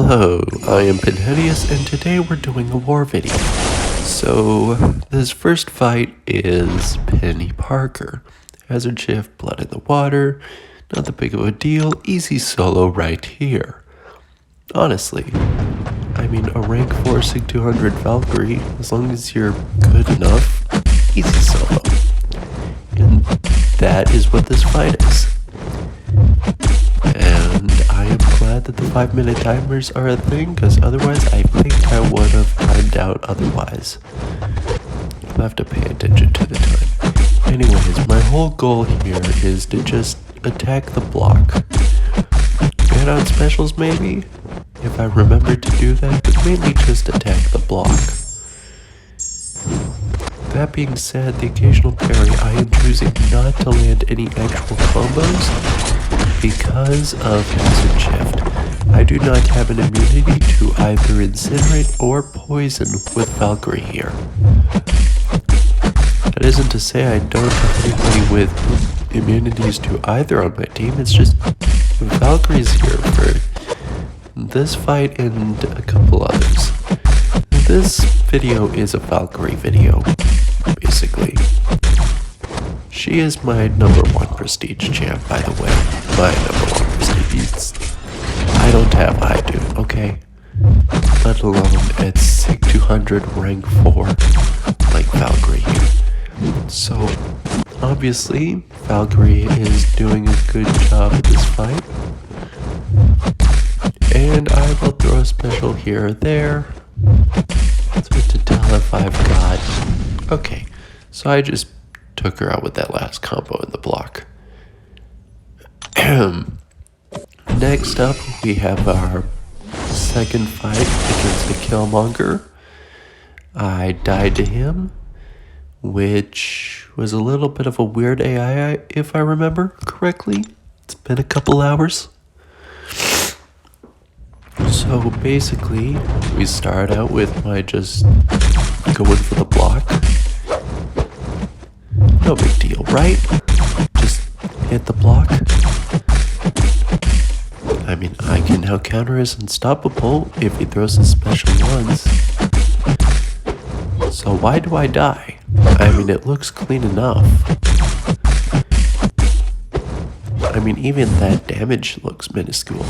Hello, I am Pinheadius, and today we're doing a war video. So, this first fight is Penny Parker. Hazard shift, blood in the water, not that big of a deal, easy solo right here. Honestly, I mean a rank 4 Sig 200 Valkyrie, as long as you're good enough, easy solo. And that is what this fight is. And I am glad that the 5-minute timers are a thing, because otherwise I think I would have timed out otherwise. I'll have to pay attention to the time. Anyways, my whole goal here is to just attack the block. Get out specials maybe, if I remember to do that, but mainly just attack the block. That being said, the occasional parry, I am choosing not to land any actual combos because of hazard shift. I do not have an immunity to either incinerate or poison with Valkyrie here. That isn't to say I don't have anybody with immunities to either on my team, it's just Valkyrie's here for this fight and a couple others. This video is a Valkyrie video, basically. She is my #1 prestige champ, by the way. My #1 prestige. I don't have, I do, okay? Let alone at Sig 200 rank 4, like Valkyrie here. So, obviously, Valkyrie is doing a good job at this fight. And I will throw a special here or there. So to tell if I've got... Okay, so I just took her out with that last combo in the block. Next up, we have our second fight against the Killmonger. I died to him, which was a little bit of a weird AI, if I remember correctly. It's been a couple hours. So basically, we start out with my just going for the block. No big deal, right? Just hit the block. I mean, I can now counter his unstoppable if he throws his special ones. So why do I die? I mean, it looks clean enough. I mean, even that damage looks minuscule.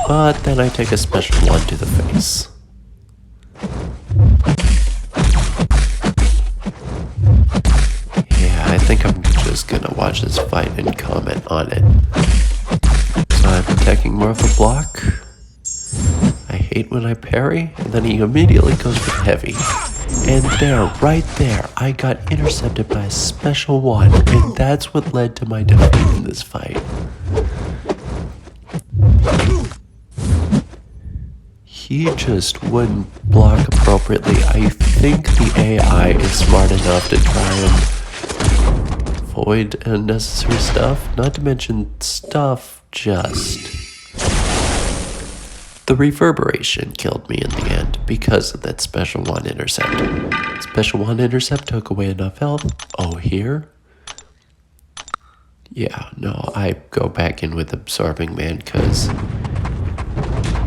But then I take a special one to the face. Yeah, I think I'm just gonna watch this fight and comment on it. So I'm attacking more of the block. I hate when I parry, and then he immediately goes for heavy. And there, right there, I got intercepted by a special one, and that's what led to my defeat in this fight. He just wouldn't block appropriately. I think the AI is smart enough to try and avoid unnecessary stuff. Not to mention stuff just... The reverberation killed me in the end because of that special one intercept. Special one intercept took away enough health. Oh, here? Yeah, no, I go back in with Absorbing Man because...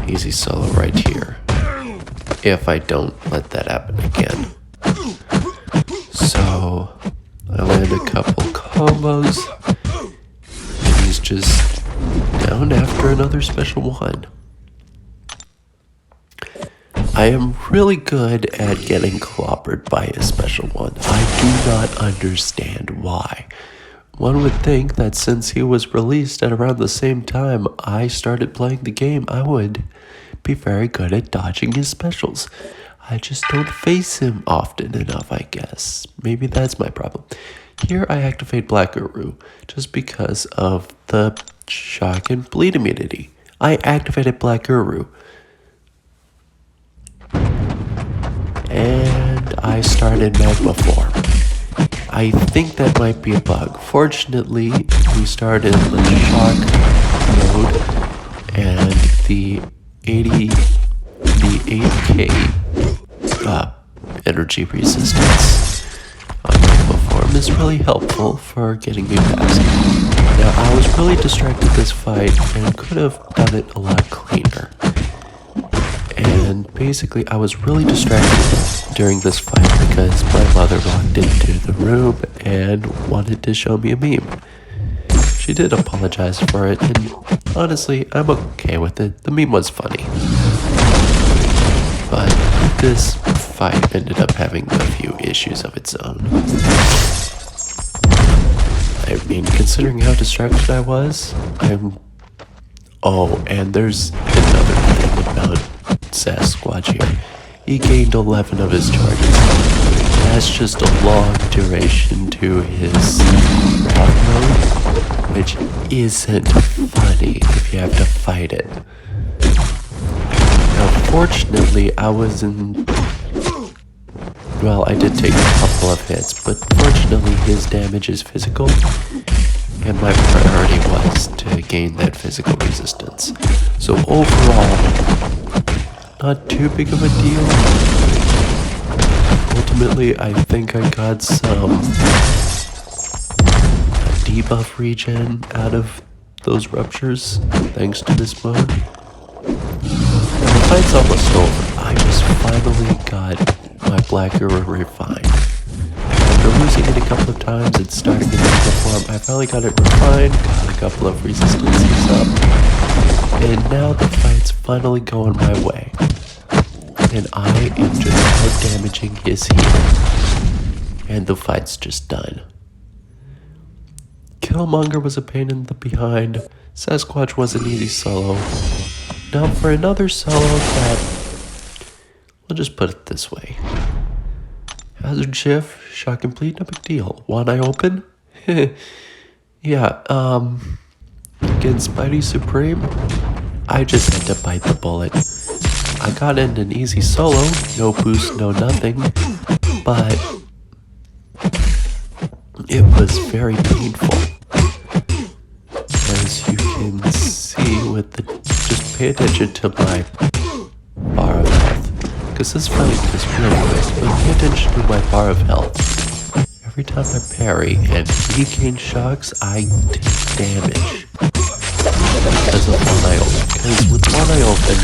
Easy solo right here. If I don't let that happen again. So, I land a couple combos. And he's just down after another special one. I am really good at getting clobbered by a special one. I do not understand why. One would think that since he was released at around the same time I started playing the game, I would be very good at dodging his specials. I just don't face him often enough, I guess. Maybe that's my problem. Here I activate Black Guru just because of the shock and bleed immunity. I activated Black Guru. And I started Magma form. I think that might be a bug. Fortunately, we started the shock mode and the 8k energy resistance on Magma form is really helpful for getting me past. Now, I was really distracted this fight and could have done it a lot cleaner. And basically, I was really distracted during this fight because my mother walked into the room and wanted to show me a meme. She did apologize for it, and honestly, I'm okay with it. The meme was funny. But this fight ended up having a few issues of its own. I mean, considering how distracted I was, Oh, and there's another thing about Sasquatch here. He gained 11 of his charges. That's just a long duration to his wrath mode, which isn't funny if you have to fight it. Now, fortunately, I did take a couple of hits, but fortunately his damage is physical, and my priority was to gain that physical resistance. So overall, not too big of a deal. Ultimately, I think I got some debuff regen out of those ruptures, thanks to this mode. And the fight's almost over. I just finally got my Black Arrow refined. After losing it a couple of times and starting in the form, I finally got it refined, got a couple of resistances up, and now the fight's finally going my way. And I am just out-damaging his healing. And the fight's just done. Killmonger was a pain in the behind. Sasquatch was an easy solo. Now for another solo that, we'll just put it this way. Hazard shift, shot complete, no big deal. One eye open? Yeah, against Spidey Supreme, I just had to bite the bullet. I got in an easy solo, no boost, no nothing, but it was very painful. As you can see with the, just pay attention to my bar of health, because this fight is really quick, but pay attention to my bar of health. Every time I parry and he gains shocks, I take damage because of one eye open. Because with one eye open,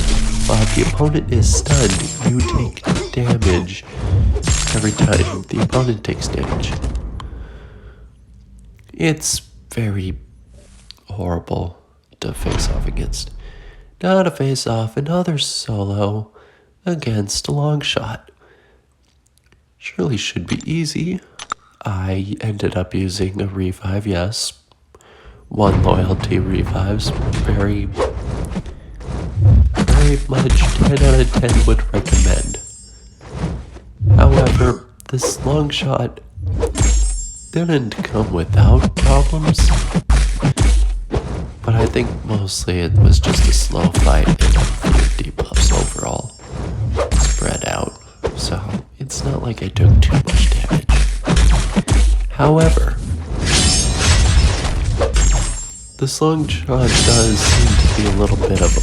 while the opponent is stunned, you take damage every time the opponent takes damage. It's very horrible to face off against. Now to face off another solo against a long shot. Surely should be easy. I ended up using a revive, yes. 1 loyalty revives. Very much 10 out of 10 would recommend. However, this long shot didn't come without problems, but I think mostly it was just a slow fight and a few debuffs overall spread out, so it's not like I took too much damage. However, this long shot does seem to be a little bit of a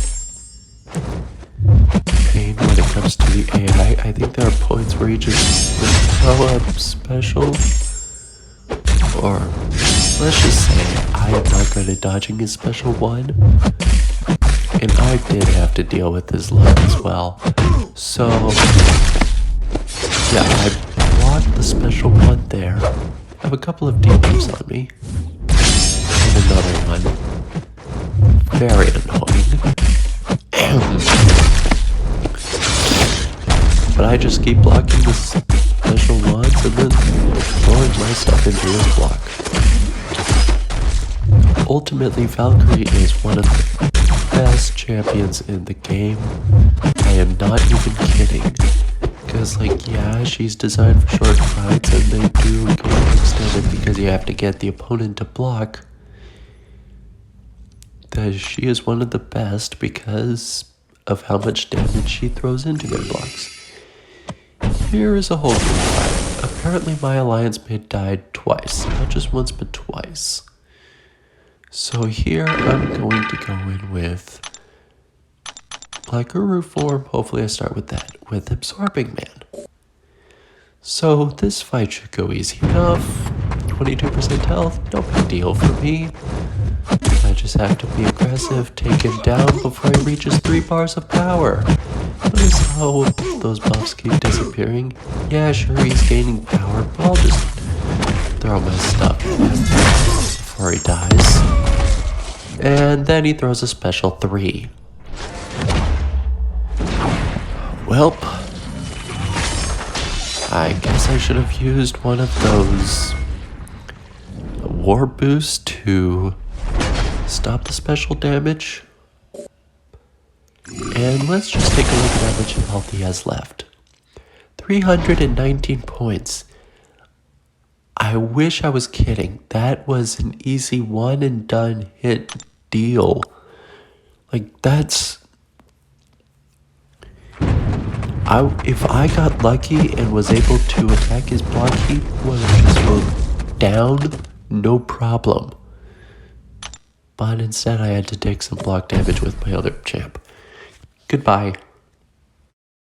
pain when it comes to the AI. I think there are points where you just throw up special, or let's just say I am not good at dodging his special one, and I did have to deal with his luck as well. So yeah, I blocked the special one there. I have a couple of debuffs on me, and another one. Very annoying. But I just keep blocking the special ones and then throwing my stuff into his block. Ultimately, Valkyrie is one of the best champions in the game. I am not even kidding. Because, yeah, she's designed for short fights and they do get extended because you have to get the opponent to block. She is one of the best because of how much damage she throws into their blocks. Here is a whole group fight. Apparently my alliance mate died twice. Not just once, but twice. So here I'm going to go in with Black Guru form. Hopefully I start with that, with Absorbing Man. So this fight should go easy enough. 22% health, no big deal for me. just have to be aggressive, take him down before he reaches 3 bars of power. Notice how those buffs keep disappearing? Yeah, sure, he's gaining power, but I'll just throw my stuff at him before he dies. And then he throws a special 3. Welp. I guess I should have used one of those war boosts to stop the special damage. And let's just take a look at how much health he has left. 319 points. I wish I was kidding. That was an easy one and done hit deal. Like, that's... if I got lucky and was able to attack his block, he would have just moved down, no problem. But instead I had to take some block damage with my other champ. Goodbye.